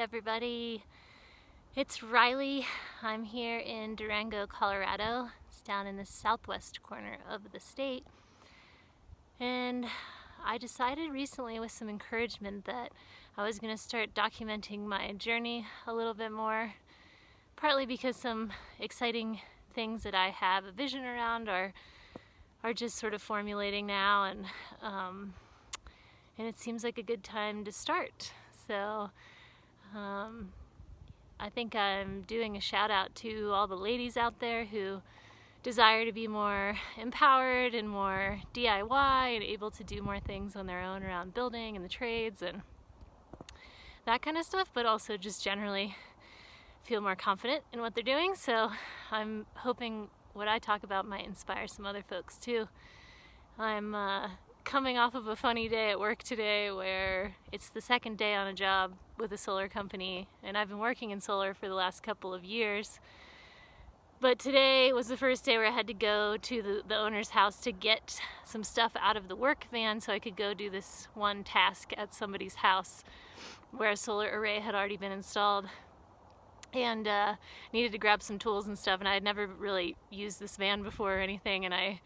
everybody, it's Riley. I'm here in Durango, Colorado. It's down in the southwest corner of the state. And I decided recently with some encouragement that I was going to start documenting my journey a little bit more, partly because some exciting things that I have a vision around are just sort of formulating now, and it seems like a good time to start. So I think I'm doing a shout out to all the ladies out there who desire to be more empowered and more DIY and able to do more things on their own around building and the trades and that kind of stuff, but also just generally feel more confident in what they're doing. So I'm hoping what I talk about might inspire some other folks too. I'm coming off of a funny day at work today where it's the second day on a job with a solar company, and I've been working in solar for the last couple of years. But today was the first day where I had to go to the owner's house to get some stuff out of the work van so I could go do this one task at somebody's house where a solar array had already been installed, and needed to grab some tools and stuff, and I had never really used this van before or anything, and I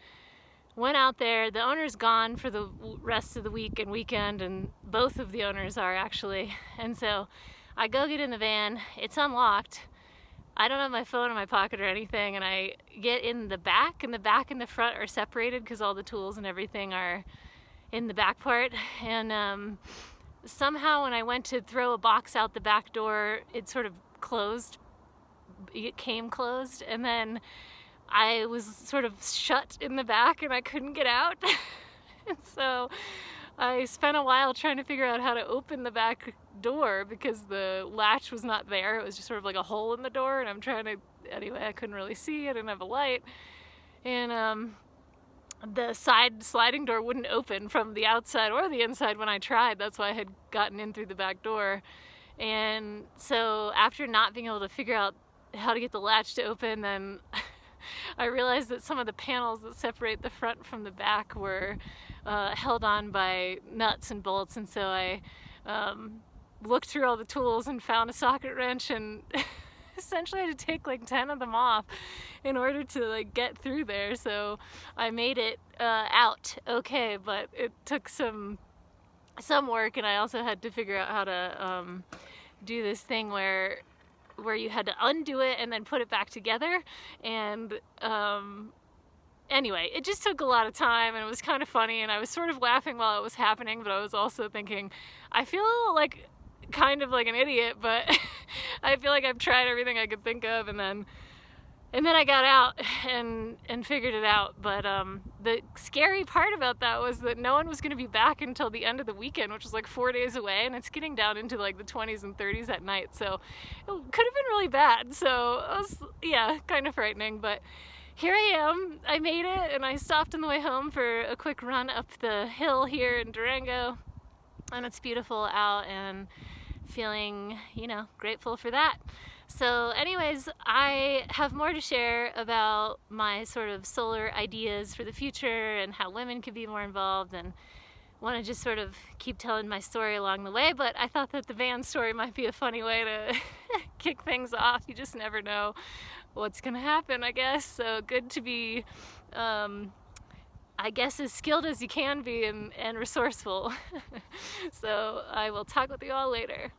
went out there. The owner's gone for the rest of the week and weekend, and both of the owners are actually, and so I go get in the van. It's unlocked. I don't have my phone in my pocket or anything, and I get in the back, and the back and the front are separated because all the tools and everything are in the back part, and somehow when I went to throw a box out the back door, it sort of closed. It came closed, and then I was sort of shut in the back and I couldn't get out. And so I spent a while trying to figure out how to open the back door because the latch was not there. It was just sort of like a hole in the door, and I'm trying to, anyway, I couldn't really see. I didn't have a light. And the side sliding door wouldn't open from the outside or the inside when I tried. That's why I had gotten in through the back door. And so after not being able to figure out how to get the latch to open, then I realized that some of the panels that separate the front from the back were held on by nuts and bolts, and so I looked through all the tools and found a socket wrench, and essentially I had to take like 10 of them off in order to like get through there. So I made it out okay, but it took some work, and I also had to figure out how to do this thing where you had to undo it and then put it back together, and anyway, it just took a lot of time, and it was kind of funny, and I was sort of laughing while it was happening, but I was also thinking, I feel like kind of like an idiot, but I feel like I've tried everything I could think of, and then I got out and figured it out. But the scary part about that was that no one was going to be back until the end of the weekend, which was like 4 days away, and it's getting down into like the 20s and 30s at night, so it could have been really bad. So it was, yeah, kind of frightening, but here I am. I made it, and I stopped on the way home for a quick run up the hill here in Durango, and it's beautiful out, and feeling, grateful for that. So anyways, I have more to share about my sort of solar ideas for the future and how women could be more involved, and want to just sort of keep telling my story along the way. But I thought that the van story might be a funny way to kick things off. You just never know what's gonna happen, I guess. So good to be, I guess, as skilled as you can be and resourceful. So I will talk with you all later.